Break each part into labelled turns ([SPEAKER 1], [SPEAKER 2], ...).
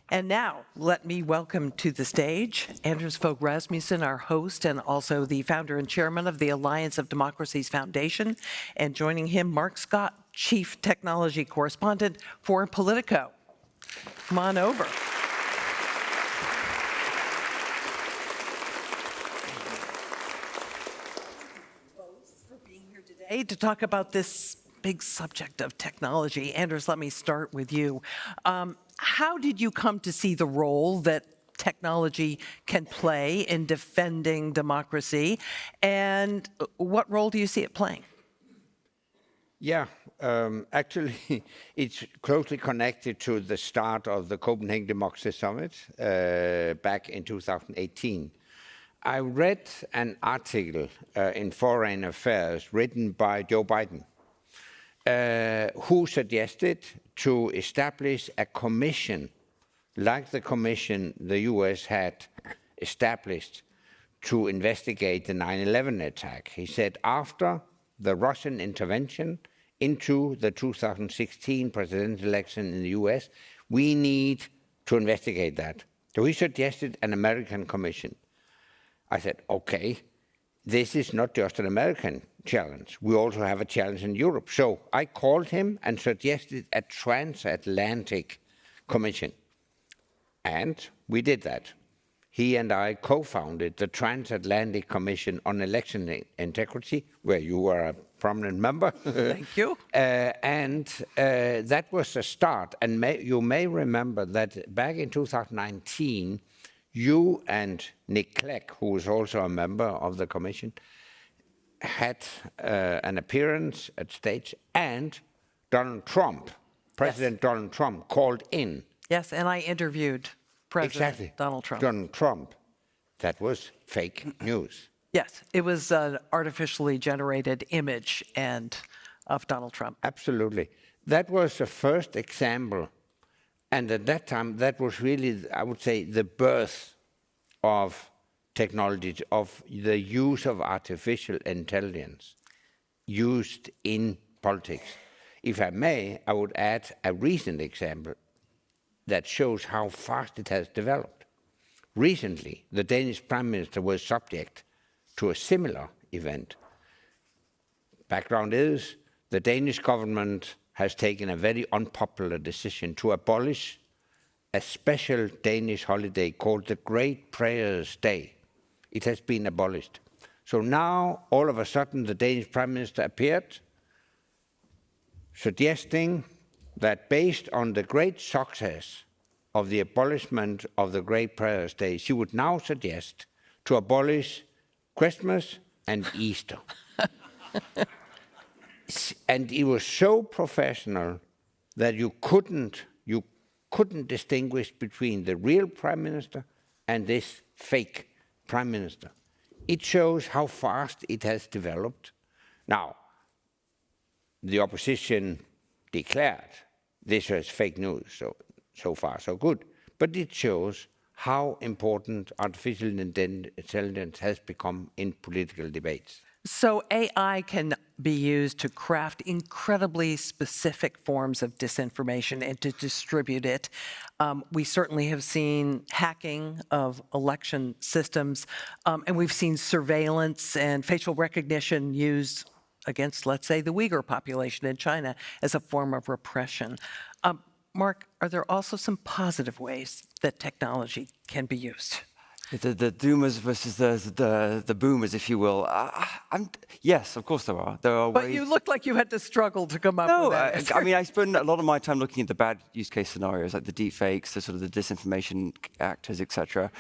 [SPEAKER 1] And now, let me welcome to the stage Fogh Rasmussen, our host, and also the founder and chairman of the Alliance of Democracies Foundation. And joining him, Mark Scott, chief technology correspondent for Politico. Come on over. Both for being here today to talk about this big subject of technology. Anders, let me start with you. How did you come to see the role that technology can play in defending democracy, and what role do you see it playing?
[SPEAKER 2] Yeah, actually, it's closely connected to the start of the Copenhagen Democracy Summit back in 2018. I read an article in Foreign Affairs written by Joe Biden, who suggested to establish a commission like the commission the US had established to investigate the 9/11 attack. He said after the Russian intervention into the 2016 presidential election in the US, we need to investigate that. So he suggested an American commission. I said, okay, this is not just an American challenge. We also have a challenge in Europe. So I called him and suggested a transatlantic commission. And we did that. He and I co-founded the Transatlantic Commission on Election Integrity, where you were a prominent member.
[SPEAKER 1] Thank you.
[SPEAKER 2] That was a start. And you may remember that back in 2019, you and Nick Clegg, who was also a member of the commission, had an appearance at stage, and Donald Trump, President Donald Trump, called in.
[SPEAKER 1] Yes, and I interviewed President Donald Trump.
[SPEAKER 2] Donald Trump. That was fake news.
[SPEAKER 1] Yes, it was an artificially generated image of Donald Trump.
[SPEAKER 2] Absolutely. That was the first example. And at that time, that was really, I would say, the birth of technology, of the use of artificial intelligence used in politics. If I may, I would add a recent example that shows how fast it has developed. Recently, the Danish Prime Minister was subject to a similar event. Background is, the Danish government has taken a very unpopular decision to abolish a special Danish holiday called the Great Prayers Day. It has been abolished. So now, all of a sudden, the Danish Prime Minister appeared, suggesting that based on the great success of the abolishment of the Great Prayers Day, she would now suggest to abolish Christmas and Easter. And it was so professional that you couldn't distinguish between the real Prime Minister and this fake Prime Minister. It shows how fast it has developed. Now, the opposition declared this was fake news, so far so good. But it shows how important artificial intelligence has become in political debates.
[SPEAKER 1] So AI can be used to craft incredibly specific forms of disinformation and to distribute it. We certainly have seen hacking of election systems, and we've seen surveillance and facial recognition used against, let's say, the Uyghur population in China as a form of repression. Mark, are there also some positive ways that technology can be used?
[SPEAKER 3] The doomers versus the boomers, if you will. Yes, of course there are. There are
[SPEAKER 1] but
[SPEAKER 3] ways.
[SPEAKER 1] You looked like you had to struggle to come up with that.
[SPEAKER 3] I mean, I spend a lot of my time looking at the bad use case scenarios, like the deepfakes, the sort of the disinformation actors, etc.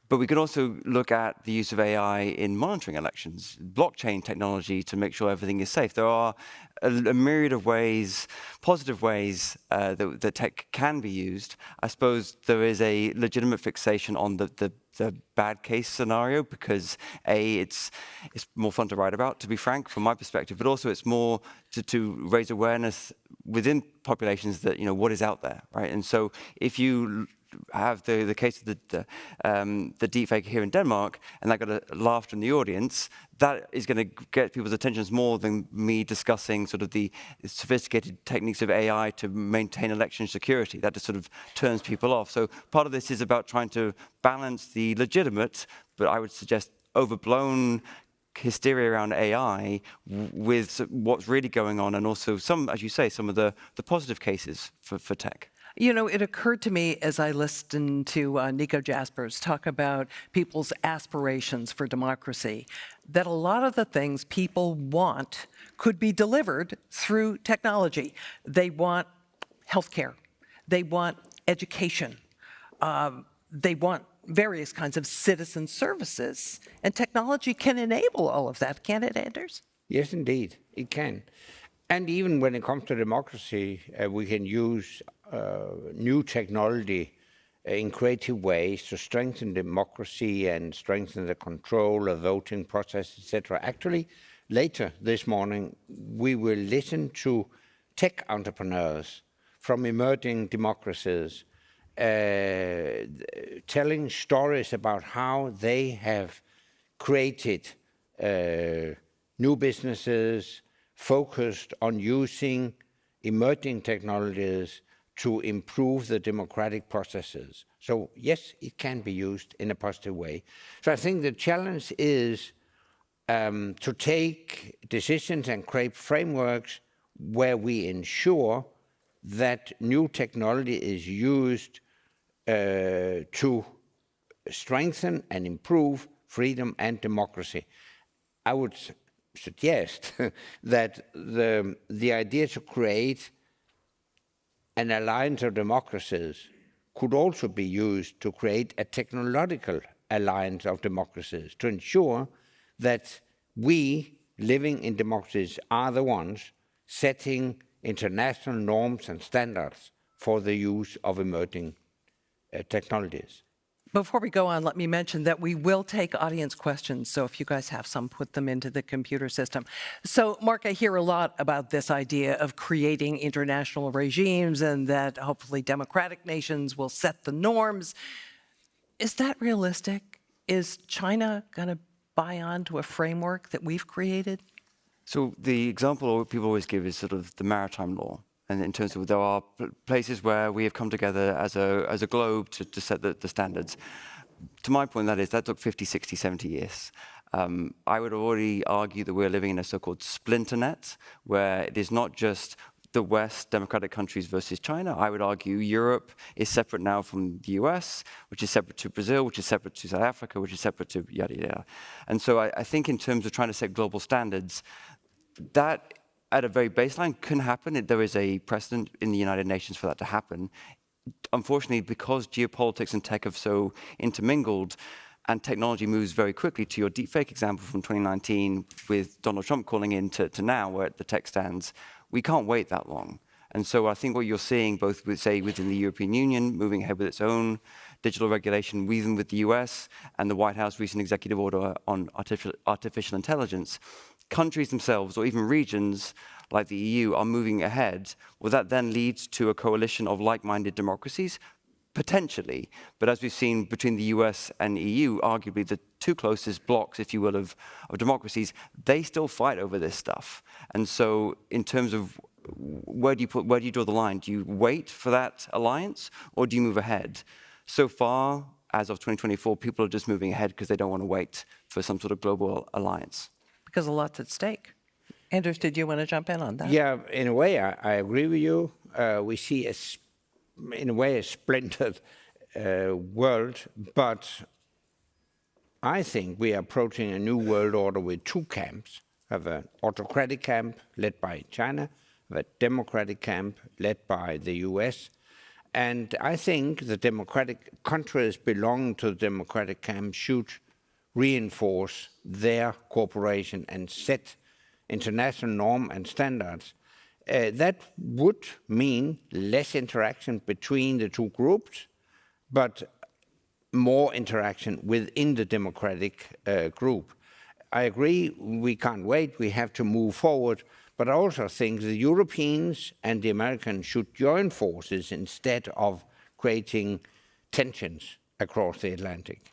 [SPEAKER 3] But we could also look at the use of AI in monitoring elections, blockchain technology to make sure everything is safe. There are a myriad of ways, positive ways that tech can be used. I suppose there is a legitimate fixation on the bad case scenario because it's more fun to write about, to be frank, from my perspective, but also it's more to raise awareness within populations that, what is out there, right? And so if you have the case of the deepfake here in Denmark, and that got a laughter in the audience, that is going to get people's attentions more than me discussing sort of the sophisticated techniques of AI to maintain election security. That just sort of turns people off. So part of this is about trying to balance the legitimate, but I would suggest overblown hysteria around AI with what's really going on, and also some, as you say, some of the positive cases for tech.
[SPEAKER 1] You know, it occurred to me as I listened to Nico Jaspers talk about people's aspirations for democracy, that a lot of the things people want could be delivered through technology. They want healthcare. They want education. They want various kinds of citizen services. And technology can enable all of that, can't it, Anders?
[SPEAKER 2] Yes, indeed, it can. And even when it comes to democracy, we can use new technology in creative ways to strengthen democracy and strengthen the control of voting process, etc. Actually, later this morning, we will listen to tech entrepreneurs from emerging democracies telling stories about how they have created new businesses focused on using emerging technologies to improve the democratic processes. So yes, it can be used in a positive way. So I think the challenge is to take decisions and create frameworks where we ensure that new technology is used to strengthen and improve freedom and democracy. I would suggest that the idea to create an alliance of democracies could also be used to create a technological alliance of democracies to ensure that we, living in democracies, are the ones setting international norms and standards for the use of emerging technologies.
[SPEAKER 1] Before we go on, let me mention that we will take audience questions. So if you guys have some, put them into the computer system. So, Mark, I hear a lot about this idea of creating international regimes and that hopefully democratic nations will set the norms. Is that realistic? Is China going to buy onto a framework that we've created?
[SPEAKER 3] So the example people always give is sort of the maritime law. And in terms of there are places where we have come together as a globe to set the standards. To my point, that took 50, 60, 70 years. I would already argue that we're living in a so-called splinter net, where it is not just the West, democratic countries versus China. I would argue Europe is separate now from the US, which is separate to Brazil, which is separate to South Africa, which is separate to yada, yada. And so I think in terms of trying to set global standards, that at a very baseline can happen. There is a precedent in the United Nations for that to happen. Unfortunately, because geopolitics and tech have so intermingled and technology moves very quickly, to your deepfake example from 2019 with Donald Trump calling in to now where the tech stands, we can't wait that long. And so I think what you're seeing both with, say, within the European Union, moving ahead with its own digital regulation, even with the US and the White House recent executive order on artificial intelligence, countries themselves or even regions like the EU are moving ahead. Will that then lead to a coalition of like-minded democracies? Potentially. But as we've seen between the US and EU, arguably the two closest blocks, if you will, of democracies, they still fight over this stuff. And so in terms of where do you draw the line? Do you wait for that alliance or do you move ahead? So far, as of 2024, people are just moving ahead because they don't want to wait for some sort of global alliance. Because
[SPEAKER 1] a lot's at stake. Anders, did you want to jump in on that?
[SPEAKER 2] Yeah, in a way, I agree with you. We see, in a way, a splintered world, but I think we are approaching a new world order with two camps. We have an autocratic camp led by China, we have a democratic camp led by the US. And I think the democratic countries belonging to the democratic camp should reinforce their cooperation and set international norms and standards. That would mean less interaction between the two groups, but more interaction within the democratic group. I agree, we can't wait, we have to move forward, but I also think the Europeans and the Americans should join forces instead of creating tensions across the Atlantic.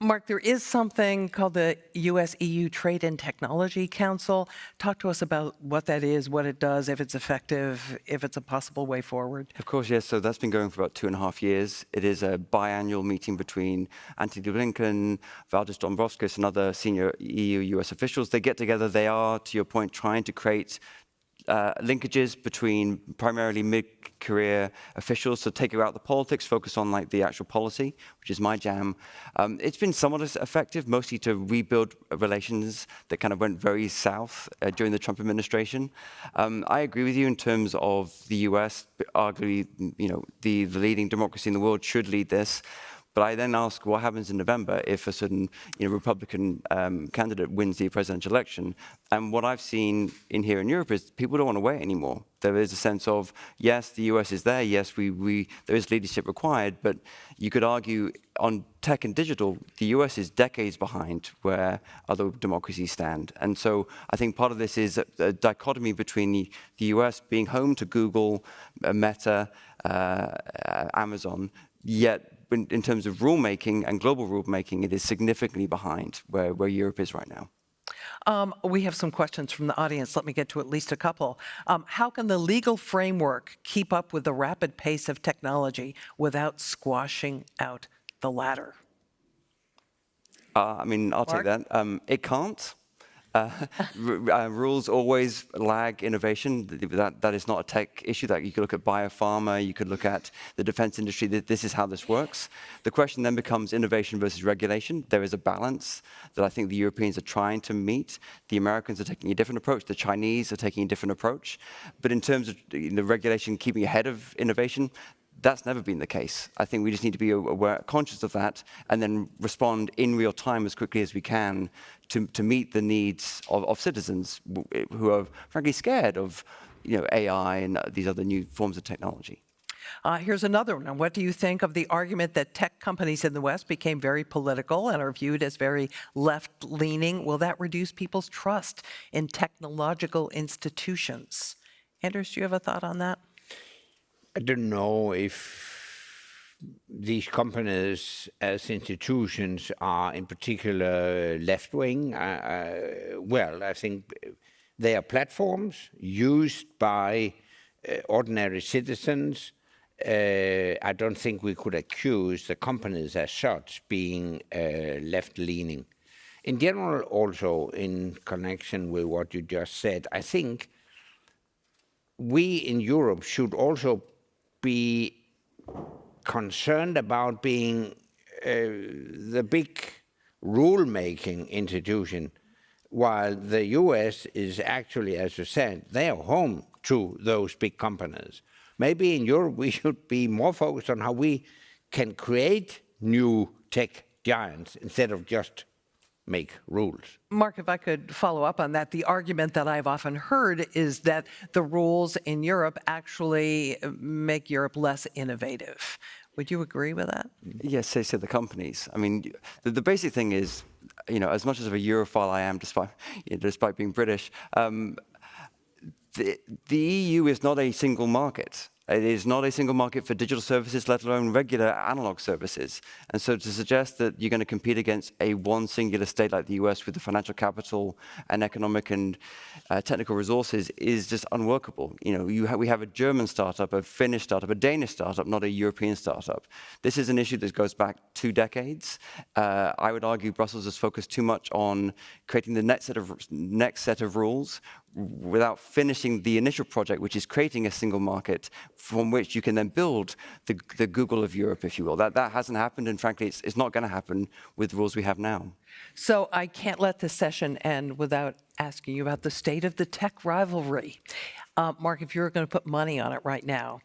[SPEAKER 1] Mark, there is something called the US-EU Trade and Technology Council. Talk to us about what that is, what it does, if it's effective, if it's a possible way forward.
[SPEAKER 3] Of course, yes. So that's been going for about 2.5 years. It is a biannual meeting between Antony Blinken, Valdis Dombrovskis, and other senior EU-US officials. They get together. They are, to your point, trying to create linkages between primarily mid-career officials, so take out the politics, focus on like the actual policy, which is my jam. It's been somewhat effective, mostly to rebuild relations that kind of went very south during the Trump administration. I agree with you in terms of the US, arguably, the leading democracy in the world should lead this. But I then ask, what happens in November if a certain Republican candidate wins the presidential election? And what I've seen here in Europe is people don't want to wait anymore. There is a sense of, yes, the US is there, yes, there is leadership required, but you could argue on tech and digital, the US is decades behind where other democracies stand. And so I think part of this is a dichotomy between the US being home to Google, Meta, Amazon, yet in terms of rulemaking and global rulemaking, it is significantly behind where Europe is right now.
[SPEAKER 1] We have some questions from the audience. Let me get to at least a couple. How can the legal framework keep up with the rapid pace of technology without squashing out the latter?
[SPEAKER 3] I'll
[SPEAKER 1] Mark?
[SPEAKER 3] take that. It can't. Rules always lag innovation. That is not a tech issue. That you could look at biopharma, you could look at the defense industry. This is how this works. The question then becomes innovation versus regulation. There is a balance that I think the Europeans are trying to meet. The Americans are taking a different approach. The Chinese are taking a different approach. But in terms of the regulation keeping ahead of innovation, that's never been the case. I think we just need to be aware, conscious of that, and then respond in real time as quickly as we can to meet the needs of citizens who are frankly scared of AI and these other new forms of technology.
[SPEAKER 1] Here's another one. What do you think of the argument that tech companies in the West became very political and are viewed as very left-leaning? Will that reduce people's trust in technological institutions? Anders, do you have a thought on that?
[SPEAKER 2] I don't know if these companies as institutions are in particular left-wing. Well, I think they are platforms used by ordinary citizens. I don't think we could accuse the companies as such being left-leaning. In general, also in connection with what you just said, I think we in Europe should also be concerned about being the big rule-making institution, while the US is actually, as you said, they are home to those big companies. Maybe in Europe we should be more focused on how we can create new tech giants instead of just make rules.
[SPEAKER 1] Mark, if I could follow up on that, the argument that I've often heard is that the rules in Europe actually make Europe less innovative. Would you agree with that?
[SPEAKER 3] Yes, say the companies. I mean, the basic thing is, as much as of a Europhile I am, despite being British, the EU is not a single market. It is not a single market for digital services, let alone regular analog services. And so to suggest that you're going to compete against one singular state like the US with the financial capital and economic and technical resources is just unworkable. We have a German startup, a Finnish startup, a Danish startup, not a European startup. This is an issue that goes back 2 decades. I would argue Brussels has focused too much on creating the next set of rules without finishing the initial project, which is creating a single market from which you can then build the Google of Europe, if you will. That hasn't happened, and frankly, it's not going to happen with the rules we have now.
[SPEAKER 1] So I can't let this session end without asking you about the state of the tech rivalry. Mark, if you were going to put money on it right now,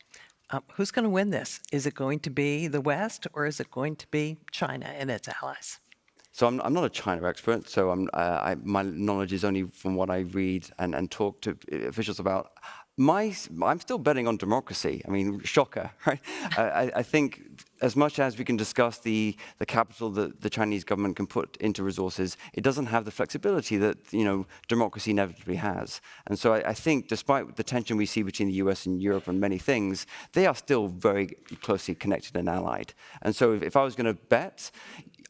[SPEAKER 1] who's going to win this? Is it going to be the West, or is it going to be China and its allies?
[SPEAKER 3] So I'm not a China expert, so my knowledge is only from what I read and talk to officials about. I'm still betting on democracy. I mean, shocker, right? I think as much as we can discuss the capital that the Chinese government can put into resources, it doesn't have the flexibility that democracy inevitably has. And so I think, despite the tension we see between the US and Europe on many things, they are still very closely connected and allied. And so if I was going to bet,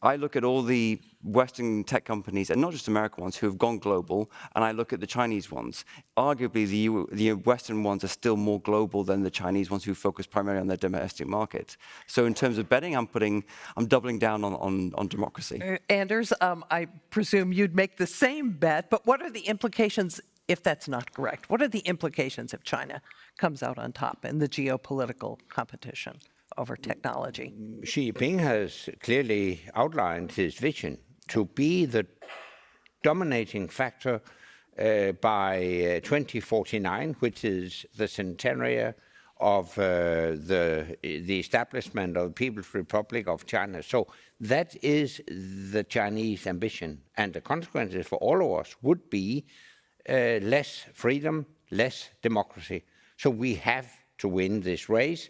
[SPEAKER 3] I look at all the Western tech companies, and not just American ones, who have gone global, and I look at the Chinese ones. Arguably, the Western ones are still more global than the Chinese ones who focus primarily on their domestic market. So in terms of betting, I'm doubling down on democracy.
[SPEAKER 1] Anders, I presume you'd make the same bet, but what are the implications if that's not correct? What are the implications if China comes out on top in the geopolitical competition over technology?
[SPEAKER 2] Xi Jinping has clearly outlined his vision to be the dominating factor by 2049, which is the centenary of the establishment of the People's Republic of China. So that is the Chinese ambition, and the consequences for all of us would be less freedom, less democracy. So we have to win this race.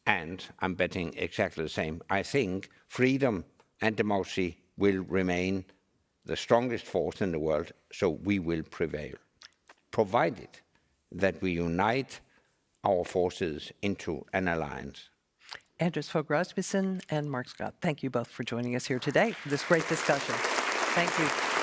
[SPEAKER 2] And I'm betting exactly the same. I think freedom and democracy will remain the strongest force in the world, so we will prevail, provided that we unite our forces into an alliance.
[SPEAKER 1] Anders Fogh Rasmussen and Mark Scott, thank you both for joining us here today for this great discussion. Thank you.